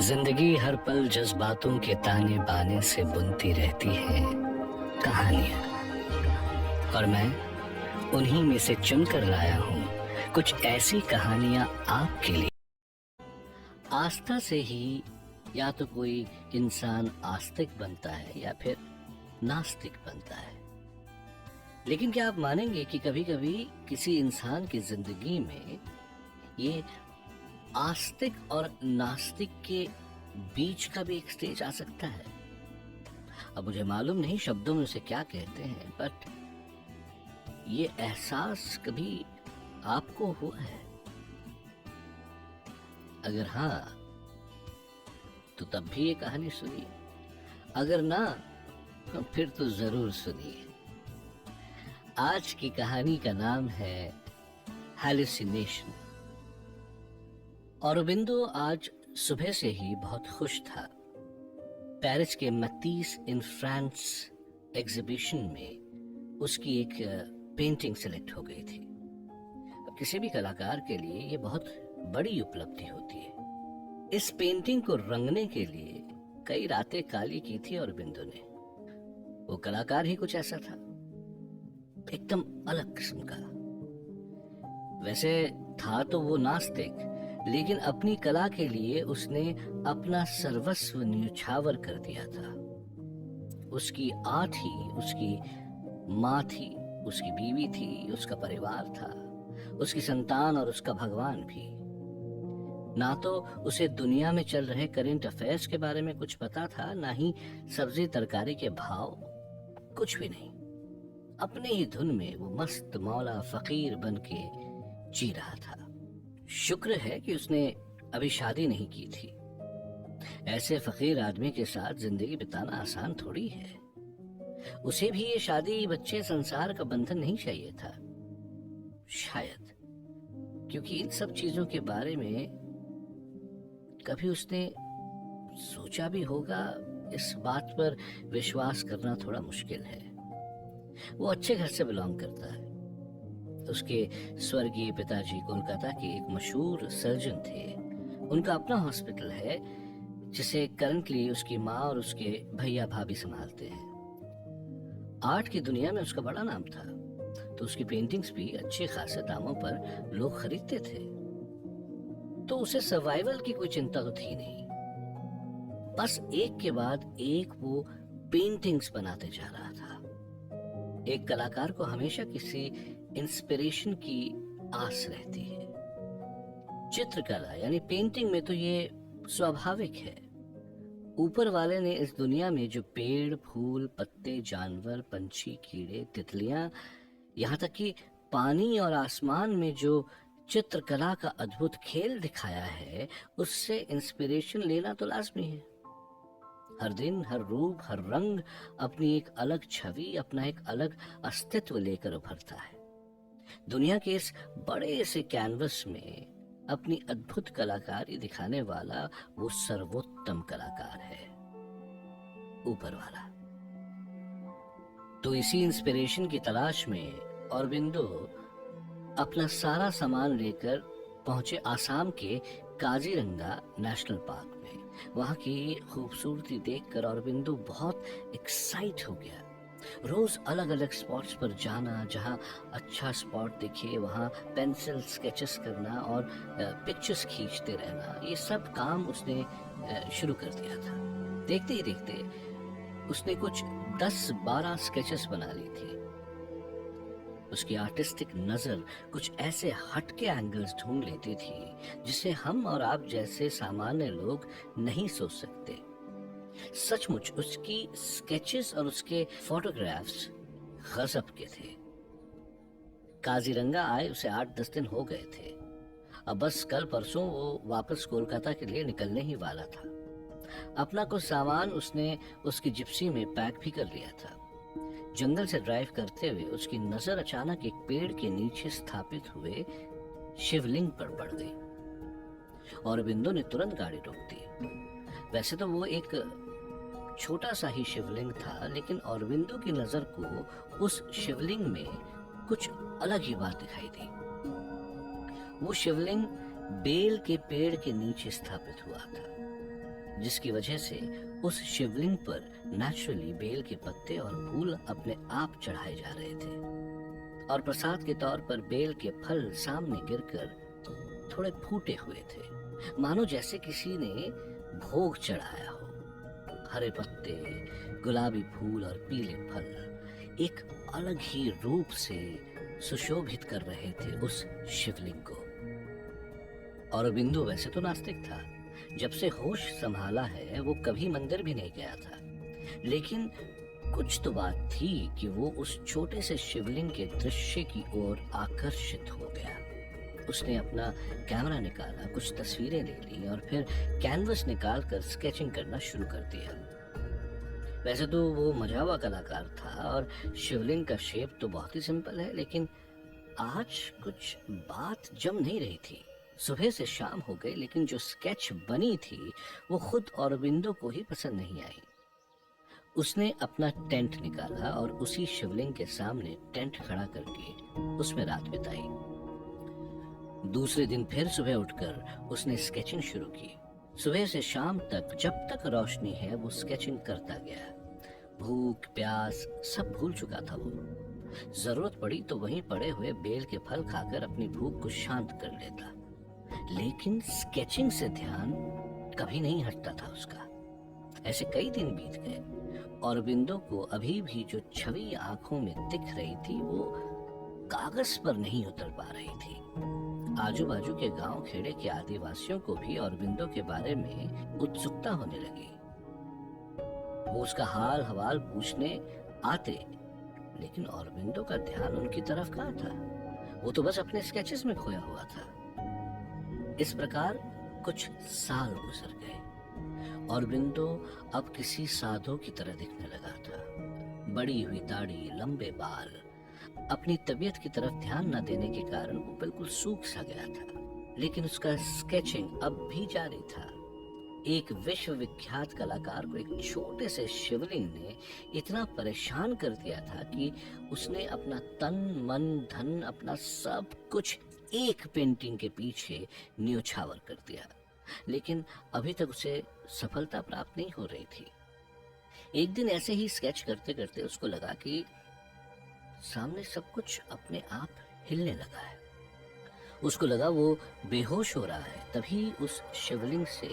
जिंदगी हर पल जज्बातों के ताने बाने से बुनती रहती है कहानियां, और मैं उन्हीं में से चुनकर लाया हूं कुछ ऐसी कहानियां आपके लिए। आस्था से ही या तो कोई इंसान आस्तिक बनता है या फिर नास्तिक बनता है। लेकिन क्या आप मानेंगे कि कभी कभी किसी इंसान की जिंदगी में ये आस्तिक और नास्तिक के बीच का भी एक स्टेज आ सकता है। अब मुझे मालूम नहीं शब्दों में उसे क्या कहते हैं, बट ये एहसास कभी आपको हुआ है? अगर हाँ तो तब भी ये कहानी सुनिए, अगर ना फिर तो जरूर सुनिए। आज की कहानी का नाम है हैलुसिनेशन। औरोबिंदो आज सुबह से ही बहुत खुश था। पेरिस के मैतीस इन फ्रांस एग्जीबिशन में उसकी एक पेंटिंग सेलेक्ट हो गई थी। अब किसी भी कलाकार के लिए ये बहुत बड़ी उपलब्धि होती है। इस पेंटिंग को रंगने के लिए कई रातें काली की थी औरोबिंदो ने। वो कलाकार ही कुछ ऐसा था, एकदम अलग किस्म का। वैसे था तो वो नास्तिक, लेकिन अपनी कला के लिए उसने अपना सर्वस्व न्यौछावर कर दिया था। उसकी आर्ट ही उसकी माँ थी, उसकी बीवी थी, उसका परिवार था, उसकी संतान और उसका भगवान भी। ना तो उसे दुनिया में चल रहे करंट अफेयर्स के बारे में कुछ पता था, ना ही सब्जी तरकारी के भाव, कुछ भी नहीं। अपने ही धुन में वो मस्त मौला फकीर बन के जी रहा था। शुक्र है कि उसने अभी शादी नहीं की थी। ऐसे फकीर आदमी के साथ जिंदगी बिताना आसान थोड़ी है। उसे भी ये शादी, बच्चे, संसार का बंधन नहीं चाहिए था। शायद क्योंकि इन सब चीजों के बारे में कभी उसने सोचा भी होगा। इस बात पर विश्वास करना थोड़ा मुश्किल है। वो अच्छे घर से बिलोंग करता है। उसके स्वर्गीय पिताजी कोलकाता के एक मशहूर सर्जन थे। उनका अपना हॉस्पिटल है जिसे करंटली उसकी माँ और उसके भैया भाभी संभालते हैं। आर्ट की दुनिया में उसका बड़ा नाम था, तो उसकी पेंटिंग्स भी अच्छे खासे दामों पर लोग खरीदते थे। तो उसे सर्वाइवल की कोई चिंता तो थी नहीं। बस एक के बाद एक वो पेंटिंग्स बनाते जा रहा था। एक कलाकार को हमेशा किसी इंस्पिरेशन की आस रहती है। चित्रकला यानी पेंटिंग में तो ये स्वाभाविक है। ऊपर वाले ने इस दुनिया में जो पेड़, फूल, पत्ते, जानवर, पंछी, कीड़े, तितलियां, यहाँ तक कि पानी और आसमान में जो चित्रकला का अद्भुत खेल दिखाया है, उससे इंस्पिरेशन लेना तो लाजमी है। हर दिन, हर रूप, हर रंग अपनी एक अलग छवि, अपना एक अलग अस्तित्व लेकर उभरता है। दुनिया के इस बड़े से कैनवस में अपनी अद्भुत कलाकारी दिखाने वाला वो सर्वोत्तम कलाकार है, ऊपर वाला। तो इसी इंस्पिरेशन की तलाश में औरोबिंदो अपना सारा सामान लेकर पहुंचे आसाम के काजीरंगा नेशनल पार्क में। वहां की खूबसूरती देखकर औरोबिंदो बहुत एक्साइट हो गया। रोज अलग अलग स्पॉट्स पर जाना, जहां अच्छा स्पॉट दिखे वहां पेंसिल स्केचेस करना और पिक्चर्स खींचते रहना, ये सब काम उसने शुरू कर दिया था। देखते ही देखते उसने कुछ 10-12 स्केचेस बना ली थी। उसकी आर्टिस्टिक नजर कुछ ऐसे हटके एंगल्स ढूंढ लेती थी जिसे हम और आप जैसे सामान्य लोग नहीं सोच सकते। सचमुच उसकी स्केचेस और उसके फोटोग्राफ्स गजब के थे। काजीरंगा आए उसे 8-10 दिन हो गए थे। अब बस कल परसों वो वापस कोलकाता के लिए निकलने ही वाला था। अपना कुछ सामान उसने उसकी जिप्सी में पैक भी कर लिया था। जंगल से ड्राइव करते हुए उसकी नजर अचानक एक पेड़ के नीचे स्थापित हुए शिवलिंग पर पड़ गई। औरोबिंदो ने तुरंत गाड़ी रोक दी। वैसे तो वो एक छोटा सा ही शिवलिंग था, लेकिन औरोबिंदो की नजर को उस शिवलिंग में कुछ अलग ही बात दिखाई दी। वो शिवलिंग बेल के पेड़ के नीचे स्थापित हुआ था। जिसकी वजह से उस शिवलिंग पर नेचुरली बेल के पत्ते और फूल अपने आप चढ़ाए जा रहे थे और प्रसाद के तौर पर बेल के फल सामने गिरकर थोड़े फूटे हुए थे, मानो जैसे किसी ने भोग चढ़ाया हो। हरे पत्ते, गुलाबी फूल और पीले फल एक अलग ही रूप से सुशोभित कर रहे थे उस शिवलिंग को। औरबिंदो वैसे तो नास्तिक था, जब से होश संभाला है वो कभी मंदिर भी नहीं गया था, लेकिन कुछ तो बात थी कि वो उस छोटे से शिवलिंग के दृश्य की ओर आकर्षित हो गया। उसने अपना कैमरा निकाला, कुछ तस्वीरें ले ली और फिर कैनवस निकाल कर स्केचिंग करना शुरू कर दिया। वैसे तो वो मजा हुआ कलाकार था और शिवलिंग का शेप तो बहुत ही सिंपल है, लेकिन आज कुछ बात जम नहीं रही थी। सुबह से शाम हो गई, लेकिन जो स्केच बनी थी वो खुद औरबिंदो को ही पसंद नहीं आई। उसने अपना टेंट निकाला और उसी शिवलिंग के सामने टेंट खड़ा करके उसमें रात बिताई। दूसरे दिन फिर सुबह उठकर उसने स्केचिंग शुरू की। सुबह से शाम तक जब तक रोशनी है वो स्केचिंग करता गया। भूख प्यास सब भूल चुका था वो। जरूरत पड़ी तो वहीं पड़े हुए बेल के फल खाकर अपनी भूख को शांत कर लेता, लेकिन स्केचिंग से ध्यान कभी नहीं हटता था उसका। ऐसे कई दिन बीत गए। औरबिंदो को अभी भी जो छवि आंखों में दिख रही थी वो कागज पर नहीं उतर पा रही थी। आजू बाजू के गांव खेड़े के आदिवासियों को भी औरबिंदो के बारे में उत्सुकता होने लगी। वो उसका हाल हवाल पूछने आते, लेकिन औरबिंदो का ध्यान उनकी तरफ कहाँ था। वो तो बस अपने स्केचेस में खोया हुआ था। इस प्रकार कुछ साल गुजर गए। औरबिंदो अब किसी साधु की तरह दिखने लगा था। बड़ी हुई दाढ़ी, लंबे बाल, अपनी तबीयत की तरफ ध्यान न देने के कारण वो बिल्कुल सूख सा गया था, लेकिन उसका स्केचिंग अब भी जारी था। एक विश्वविख्यात कलाकार को एक छोटे से शिवलिंग ने इतना परेशान कर दिया था कि उसने अपना तन मन धन, अपना सब कुछ एक पेंटिंग के पीछे न्योछावर कर दिया, लेकिन अभी तक उसे सफलता प्राप्त नहीं हो रही थी। एक दिन ऐसे ही स्केच करते करते उसको लगा कि सामने सब कुछ अपने आप हिलने लगा है। उसको लगा वो बेहोश हो रहा है। तभी उस शिवलिंग से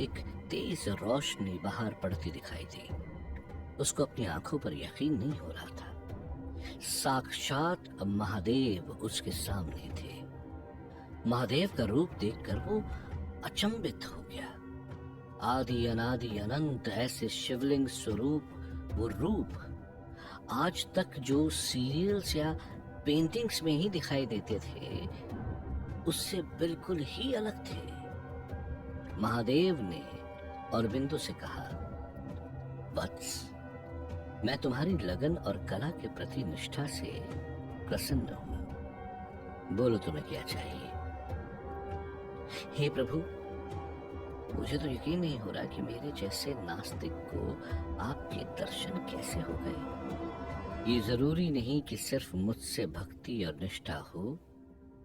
एक तेज रोशनी बाहर पड़ती दिखाई दी। उसको अपनी आंखों पर यकीन नहीं हो रहा था। साक्षात महादेव उसके सामने थे। महादेव का रूप देखकर वो अचंभित हो गया। आदि अनादि अनंत ऐसे शिवलिंग स्वरूप वो रूप आज तक जो सीरियल्स या पेंटिंग्स में ही दिखाई देते थे उससे बिल्कुल ही अलग थे। महादेव ने औरबिंदो से कहा, वत्स, मैं तुम्हारी लगन और कला के प्रति निष्ठा से प्रसन्न हूं। बोलो तुम्हें क्या चाहिए। हे प्रभु, मुझे तो यकीन नहीं हो रहा कि मेरे जैसे नास्तिक को आपके दर्शन कैसे हो गए। ये जरूरी नहीं कि सिर्फ मुझसे भक्ति और निष्ठा हो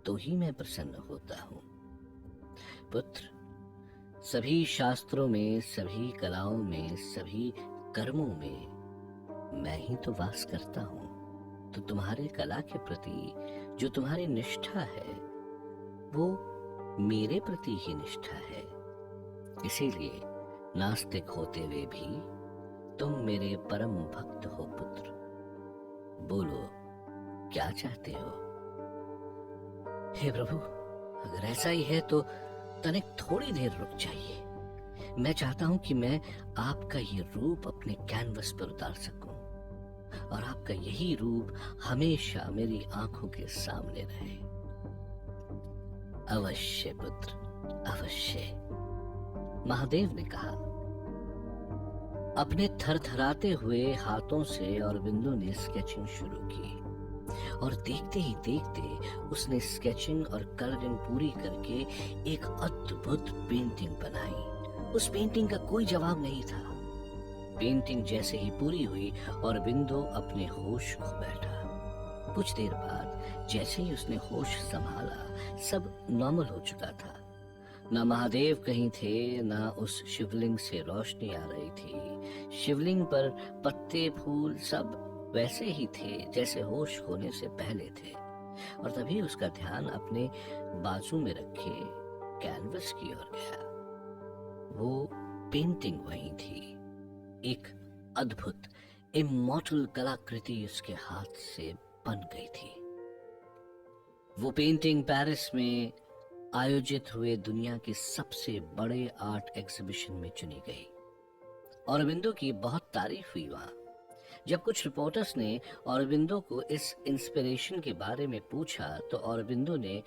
तो ही मैं प्रसन्न होता हूँ। पुत्र, सभी शास्त्रों में, सभी कलाओं में, सभी कर्मों में मैं ही तो वास करता हूँ। तो तुम्हारे कला के प्रति जो तुम्हारी निष्ठा है वो मेरे प्रति ही निष्ठा है। इसीलिए नास्तिक होते हुए भी तुम मेरे परम भक्त हो पुत्र। बोलो क्या चाहते हो। हे प्रभु, अगर ऐसा ही है तो तनिक थोड़ी देर रुक जाइए। मैं चाहता हूं कि मैं आपका ये रूप अपने कैनवस पर उतार सकूं और आपका यही रूप हमेशा मेरी आंखों के सामने रहे। अवश्य पुत्र, अवश्य, महादेव ने कहा। अपने थरथराते हुए हाथों से औरबिंदो ने स्केचिंग शुरू की और देखते ही देखते उसने स्केचिंग और कलरिंग पूरी करके एक अद्भुत पेंटिंग बनाई। उस पेंटिंग का कोई जवाब नहीं था। पेंटिंग जैसे ही पूरी हुई औरबिंदो अपने होश खो बैठा। कुछ देर बाद जैसे ही उसने होश संभाला सब नॉर्मल हो चुका था। ना महादेव कहीं थे, ना उस शिवलिंग से रोशनी आ रही थी। शिवलिंग पर पत्ते फूल सब वैसे ही थे जैसे होश खोने से पहले थे। और तभी उसका ध्यान अपने बाजू में रखे कैनवस की ओर गया। वो पेंटिंग वही थी, एक अद्भुत इमॉर्टल कलाकृति उसके हाथ से बन गई थी। वो पेंटिंग पेरिस में आयोजित हुए दुनिया के सबसे बड़े आर्ट एग्जीबिशन में चुनी गई। औरबिंदो की बहुत तारीफ हुई वहां। जब कुछ रिपोर्टर्स ने औरबिंदो को इस इंस्पिरेशन के बारे में पूछा तो औरबिंदो ने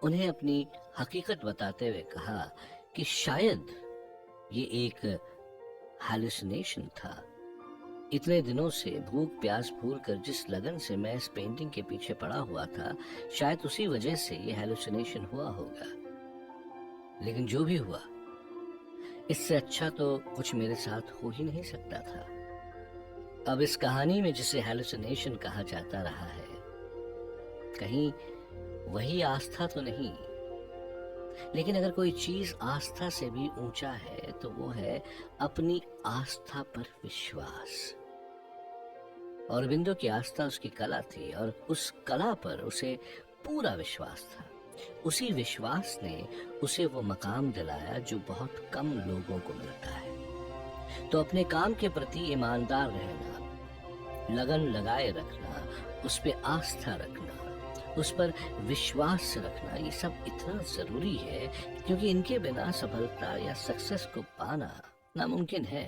उन्हें अपनी हकीकत बताते हुए कहा कि शायद ये एक हैलुसिनेशन था। इतने दिनों से भूख प्यास भूल कर जिस लगन से मैं इस पेंटिंग के पीछे पड़ा हुआ था, शायद उसी वजह से ये हैलुसिनेशन हुआ होगा। लेकिन जो भी हुआ, इससे अच्छा तो कुछ मेरे साथ हो ही नहीं सकता था। अब इस कहानी में जिसे हैलुसिनेशन कहा जाता रहा है, कहीं वही आस्था तो नहीं। लेकिन अगर कोई चीज आस्था से भी ऊंचा है तो वो है अपनी आस्था पर विश्वास। औरबिंदो की आस्था उसकी कला थी और उस कला पर उसे पूरा विश्वास था। उसी विश्वास ने उसे वो मकाम दिलाया जो बहुत कम लोगों को मिलता है। तो अपने काम के प्रति ईमानदार रहना, लगन लगाए रखना, उस पे आस्था रखना, उस पर विश्वास रखना, ये सब इतना जरूरी है क्योंकि इनके बिना सफलता या सक्सेस को पाना नामुमकिन है।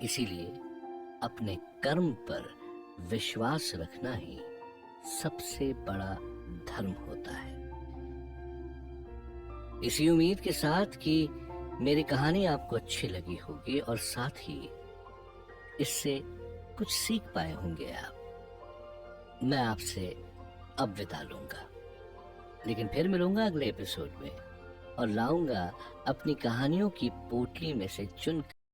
इसीलिए अपने कर्म पर विश्वास रखना ही सबसे बड़ा धर्म होता है। इसी उम्मीद के साथ कि मेरी कहानी आपको अच्छी लगी होगी और साथ ही इससे कुछ सीख पाए होंगे आप, मैं आपसे अब विदा लूंगा। लेकिन फिर मिलूंगा अगले एपिसोड में और लाऊंगा अपनी कहानियों की पोटली में से चुन